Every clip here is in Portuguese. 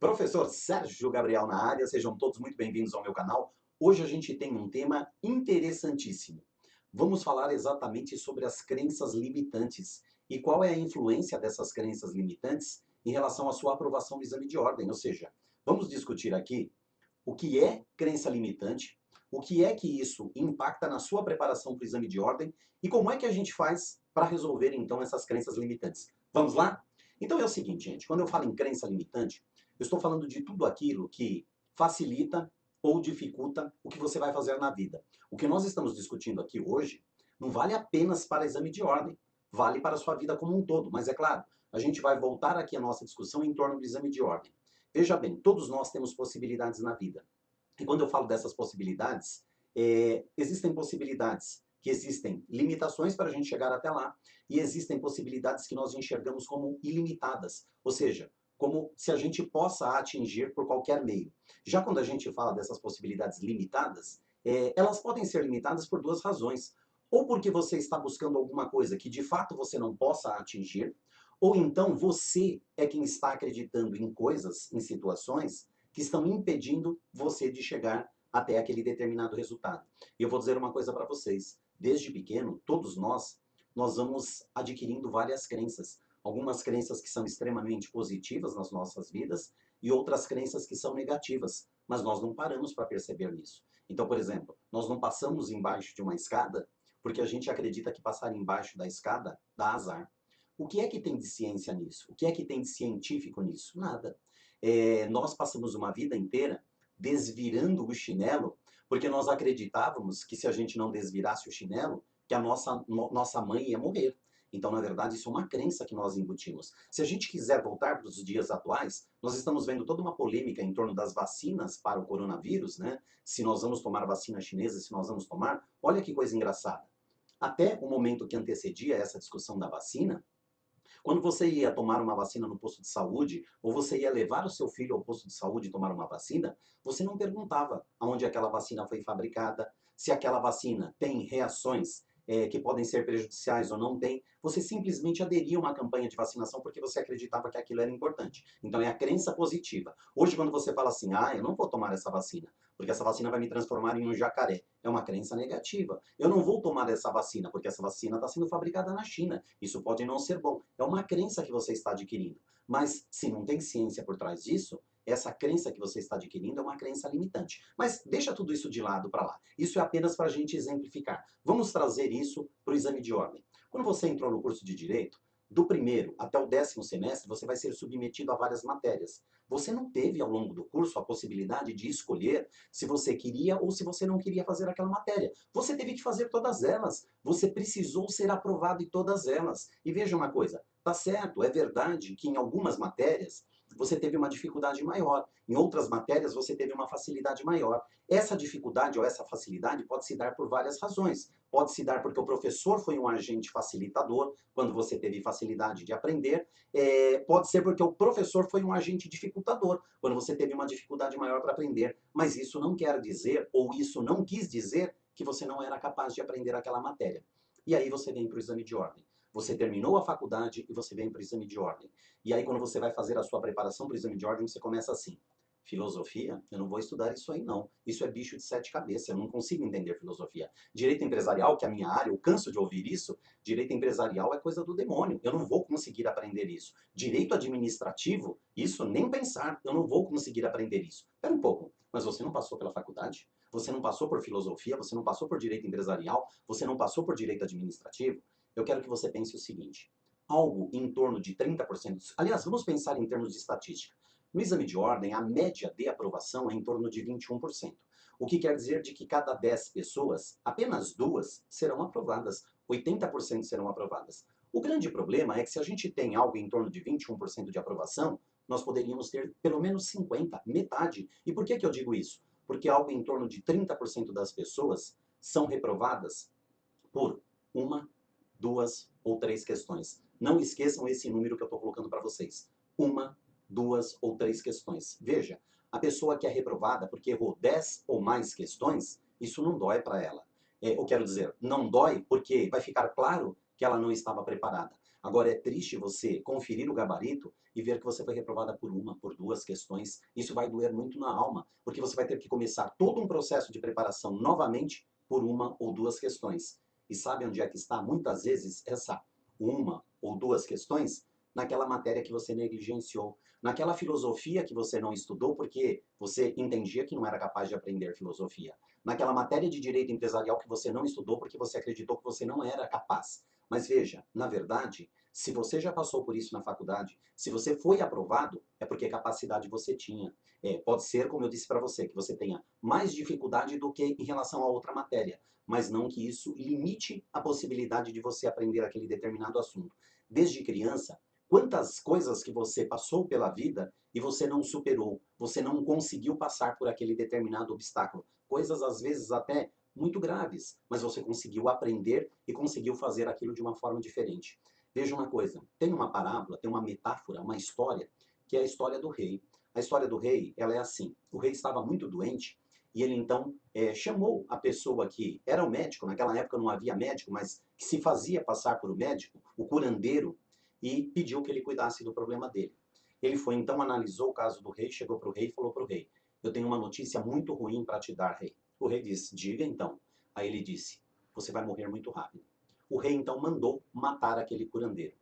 Professor Sérgio Gabriel na área, sejam todos muito bem-vindos ao meu canal. Hoje a gente tem um tema interessantíssimo. Vamos falar exatamente sobre as crenças limitantes e qual é a influência dessas crenças limitantes em relação à sua aprovação no exame de ordem. Ou seja, vamos discutir aqui o que é crença limitante, o que é que isso impacta na sua preparação para o exame de ordem e como é que a gente faz para resolver então essas crenças limitantes. Vamos lá? Então é o seguinte, gente, quando eu falo em crença limitante, eu estou falando de tudo aquilo que facilita ou dificulta o que você vai fazer na vida. O que nós estamos discutindo aqui hoje não vale apenas para exame de ordem, vale para a sua vida como um todo, mas é claro, a gente vai voltar aqui a nossa discussão em torno do exame de ordem. Veja bem, todos nós temos possibilidades na vida. E quando eu falo dessas possibilidades, existem possibilidades que existem limitações para a gente chegar até lá, e existem possibilidades que nós enxergamos como ilimitadas, ou seja, como se a gente possa atingir por qualquer meio. Já quando a gente fala dessas possibilidades limitadas, elas podem ser limitadas por duas razões. Ou porque você está buscando alguma coisa que de fato você não possa atingir, ou então você é quem está acreditando em coisas, em situações, que estão impedindo você de chegar até aquele determinado resultado. E eu vou dizer uma coisa para vocês. Desde pequeno, todos nós vamos adquirindo várias crenças. Algumas crenças que são extremamente positivas nas nossas vidas e outras crenças que são negativas, mas nós não paramos para perceber nisso. Então, por exemplo, nós não passamos embaixo de uma escada porque a gente acredita que passar embaixo da escada dá azar. O que é que tem de ciência nisso? O que é que tem de científico nisso? Nada. Nós passamos uma vida inteira desvirando o chinelo porque nós acreditávamos que se a gente não desvirasse o chinelo, que a nossa mãe ia morrer. Então, na verdade, isso é uma crença que nós embutimos. Se a gente quiser voltar para os dias atuais, nós estamos vendo toda uma polêmica em torno das vacinas para o coronavírus, né? Se nós vamos tomar vacina chinesa, se nós vamos tomar. Olha que coisa engraçada. Até o momento que antecedia essa discussão da vacina, quando você ia tomar uma vacina no posto de saúde, ou você ia levar o seu filho ao posto de saúde tomar uma vacina, você não perguntava aonde aquela vacina foi fabricada, se aquela vacina tem reações que podem ser prejudiciais ou não tem. Você simplesmente aderia a uma campanha de vacinação porque você acreditava que aquilo era importante. Então é a crença positiva. Hoje, quando você fala assim, eu não vou tomar essa vacina, porque essa vacina vai me transformar em um jacaré, é uma crença negativa. Eu não vou tomar essa vacina, porque essa vacina está sendo fabricada na China. Isso pode não ser bom. É uma crença que você está adquirindo. Mas se não tem ciência por trás disso, essa crença que você está adquirindo é uma crença limitante. Mas deixa tudo isso de lado para lá. Isso é apenas para a gente exemplificar. Vamos trazer isso para o exame de ordem. Quando você entrou no curso de Direito, do primeiro até o 10º semestre, você vai ser submetido a várias matérias. Você não teve, ao longo do curso, a possibilidade de escolher se você queria ou se você não queria fazer aquela matéria. Você teve que fazer todas elas. Você precisou ser aprovado em todas elas. E veja uma coisa, tá certo, é verdade que em algumas matérias você teve uma dificuldade maior, em outras matérias você teve uma facilidade maior. Essa dificuldade ou essa facilidade pode se dar por várias razões. Pode se dar porque o professor foi um agente facilitador, quando você teve facilidade de aprender. Pode ser porque o professor foi um agente dificultador, quando você teve uma dificuldade maior para aprender. Mas isso não quer dizer, ou isso não quis dizer, que você não era capaz de aprender aquela matéria. E aí você vem para o exame de ordem. Você terminou a faculdade e você vem para o exame de ordem. E aí, quando você vai fazer a sua preparação para o exame de ordem, você começa assim. Filosofia? Eu não vou estudar isso aí, não. Isso é bicho de sete cabeças, eu não consigo entender filosofia. Direito empresarial, que é a minha área, eu canso de ouvir isso. Direito empresarial é coisa do demônio, eu não vou conseguir aprender isso. Direito administrativo, isso nem pensar, eu não vou conseguir aprender isso. Espera um pouco, mas você não passou pela faculdade? Você não passou por filosofia? Você não passou por direito empresarial? Você não passou por direito administrativo? Eu quero que você pense o seguinte, algo em torno de 30%, aliás, vamos pensar em termos de estatística. No exame de ordem, a média de aprovação é em torno de 21%, o que quer dizer de que cada 10 pessoas, apenas duas serão aprovadas, 80% serão aprovadas. O grande problema é que se a gente tem algo em torno de 21% de aprovação, nós poderíamos ter pelo menos 50%, metade. E por que eu digo isso? Porque algo em torno de 30% das pessoas são reprovadas por uma, duas ou três questões. Não esqueçam esse número que eu estou colocando para vocês. Uma, duas ou três questões. Veja, a pessoa que é reprovada porque errou 10 ou mais questões, isso não dói para ela. Eu quero dizer, não dói porque vai ficar claro que ela não estava preparada. Agora, é triste você conferir o gabarito e ver que você foi reprovada por uma, por duas questões. Isso vai doer muito na alma, porque você vai ter que começar todo um processo de preparação novamente por uma ou duas questões. E sabe onde é que está, muitas vezes, essa uma ou duas questões? Naquela matéria que você negligenciou, naquela filosofia que você não estudou porque você entendia que não era capaz de aprender filosofia, naquela matéria de direito empresarial que você não estudou porque você acreditou que você não era capaz. Mas veja, na verdade, se você já passou por isso na faculdade, se você foi aprovado, é porque capacidade você tinha. Pode ser, como eu disse para você, que você tenha mais dificuldade do que em relação a outra matéria, mas não que isso limite a possibilidade de você aprender aquele determinado assunto. Desde criança, quantas coisas que você passou pela vida e você não superou, você não conseguiu passar por aquele determinado obstáculo. Coisas, às vezes, até muito graves, mas você conseguiu aprender e conseguiu fazer aquilo de uma forma diferente. Veja uma coisa, tem uma parábola, tem uma metáfora, uma história, que é a história do rei. A história do rei, ela é assim, o rei estava muito doente e ele então chamou a pessoa que era o médico, naquela época não havia médico, mas que se fazia passar por o médico, o curandeiro, e pediu que ele cuidasse do problema dele. Ele foi então, analisou o caso do rei, chegou para o rei e falou para o rei: eu tenho uma notícia muito ruim para te dar, rei. O rei disse: diga então. Aí ele disse: você vai morrer muito rápido. O rei então mandou matar aquele curandeiro.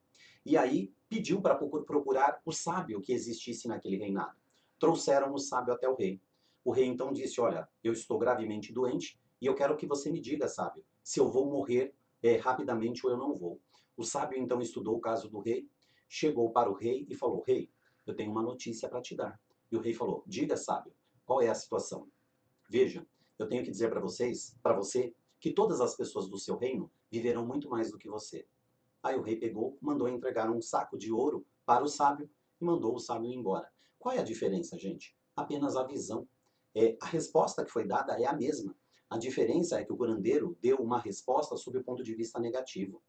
E aí pediu para procurar o sábio que existisse naquele reinado. Trouxeram o sábio até o rei. O rei então disse: olha, eu estou gravemente doente e eu quero que você me diga, sábio, se eu vou morrer rapidamente ou eu não vou. O sábio então estudou o caso do rei, chegou para o rei e falou: rei, eu tenho uma notícia para te dar. E o rei falou: diga, sábio, qual é a situação? Veja, eu tenho que dizer para vocês, para você, que todas as pessoas do seu reino viverão muito mais do que você. Aí o rei pegou, mandou entregar um saco de ouro para o sábio e mandou o sábio embora. Qual é a diferença, gente? Apenas a visão. A resposta que foi dada é a mesma. A diferença é que o curandeiro deu uma resposta sob o ponto de vista negativo.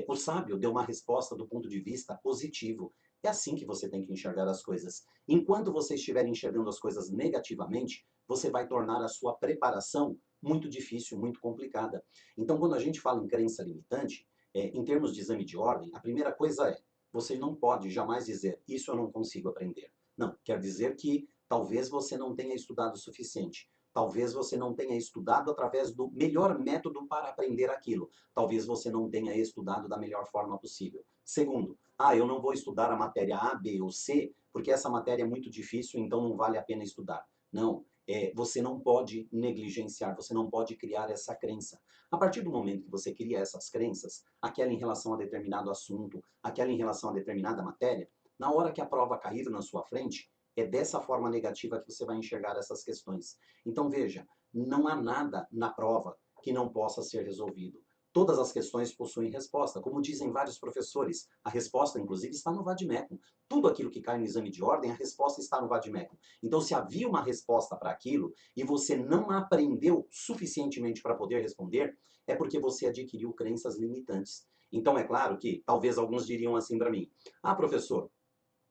O sábio deu uma resposta do ponto de vista positivo. É assim que você tem que enxergar as coisas. Enquanto você estiver enxergando as coisas negativamente, você vai tornar a sua preparação muito difícil, muito complicada. Então, quando a gente fala em crença limitante, em termos de exame de ordem, a primeira coisa é, você não pode jamais dizer, isso eu não consigo aprender. Não, quer dizer que talvez você não tenha estudado o suficiente. Talvez você não tenha estudado através do melhor método para aprender aquilo. Talvez você não tenha estudado da melhor forma possível. Segundo, eu não vou estudar a matéria A, B ou C, porque essa matéria é muito difícil, então não vale a pena estudar. Não, você não pode negligenciar, você não pode criar essa crença. A partir do momento que você cria essas crenças, aquela em relação a determinado assunto, aquela em relação a determinada matéria, na hora que a prova cair na sua frente, é dessa forma negativa que você vai enxergar essas questões. Então veja, não há nada na prova que não possa ser resolvido. Todas as questões possuem resposta. Como dizem vários professores, a resposta, inclusive, está no vade-mecum. Tudo aquilo que cai no exame de ordem, a resposta está no vade-mecum. Então, se havia uma resposta para aquilo e você não aprendeu suficientemente para poder responder, é porque você adquiriu crenças limitantes. Então, é claro que talvez alguns diriam assim para mim: professor,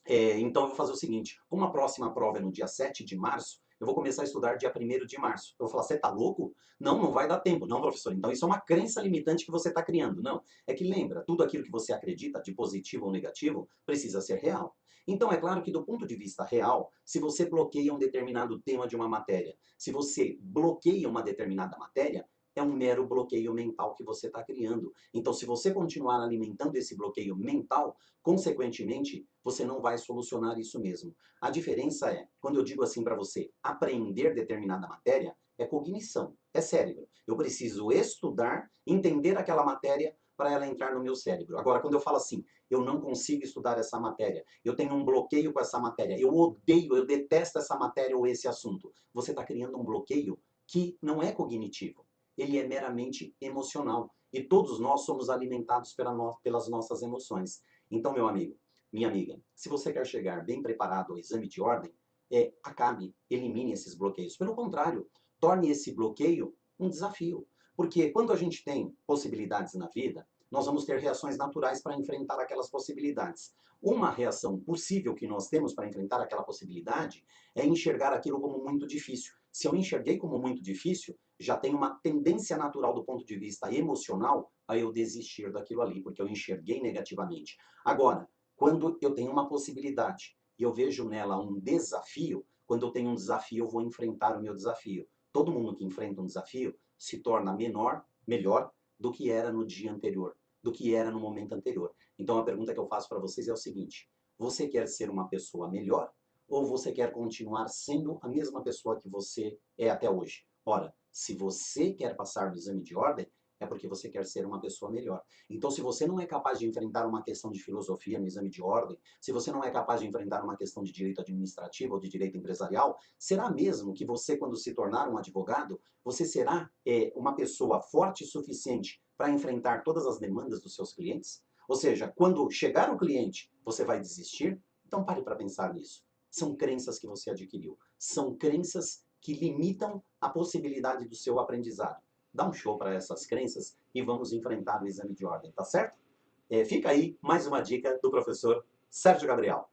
então eu vou fazer o seguinte, como a próxima prova é no dia 7 de março, eu vou começar a estudar dia 1º de março. Eu vou falar, você tá louco? Não, não vai dar tempo. Não, professor, então isso é uma crença limitante que você está criando. Não, é que lembra, tudo aquilo que você acredita, de positivo ou negativo, precisa ser real. Então é claro que do ponto de vista real, se você bloqueia um determinado tema de uma matéria, se você bloqueia uma determinada matéria, é um mero bloqueio mental que você está criando. Então, se você continuar alimentando esse bloqueio mental, consequentemente, você não vai solucionar isso mesmo. A diferença é, quando eu digo assim para você, aprender determinada matéria, é cognição, é cérebro. Eu preciso estudar, entender aquela matéria para ela entrar no meu cérebro. Agora, quando eu falo assim, eu não consigo estudar essa matéria, eu tenho um bloqueio com essa matéria, eu odeio, eu detesto essa matéria ou esse assunto, você está criando um bloqueio que não é cognitivo, ele é meramente emocional. E todos nós somos alimentados pelas nossas emoções. Então, meu amigo, minha amiga, se você quer chegar bem preparado ao exame de ordem, acabe, elimine esses bloqueios. Pelo contrário, torne esse bloqueio um desafio. Porque quando a gente tem possibilidades na vida, nós vamos ter reações naturais para enfrentar aquelas possibilidades. Uma reação possível que nós temos para enfrentar aquela possibilidade é enxergar aquilo como muito difícil. Se eu enxerguei como muito difícil, já tem uma tendência natural do ponto de vista emocional a eu desistir daquilo ali, porque eu enxerguei negativamente. Agora, quando eu tenho uma possibilidade e eu vejo nela um desafio, quando eu tenho um desafio, eu vou enfrentar o meu desafio. Todo mundo que enfrenta um desafio se torna melhor do que era no dia anterior, do que era no momento anterior. Então a pergunta que eu faço para vocês é o seguinte: você quer ser uma pessoa melhor ou você quer continuar sendo a mesma pessoa que você é até hoje? Ora, se você quer passar no exame de ordem, é porque você quer ser uma pessoa melhor. Então, se você não é capaz de enfrentar uma questão de filosofia no exame de ordem, se você não é capaz de enfrentar uma questão de direito administrativo ou de direito empresarial, será mesmo que você, quando se tornar um advogado, você será uma pessoa forte o suficiente para enfrentar todas as demandas dos seus clientes? Ou seja, quando chegar o cliente, você vai desistir? Então pare para pensar nisso. São crenças que você adquiriu. São crenças que limitam a possibilidade do seu aprendizado. Dá um show para essas crenças e vamos enfrentar o exame de ordem, tá certo? Fica aí mais uma dica do professor Sérgio Gabriel.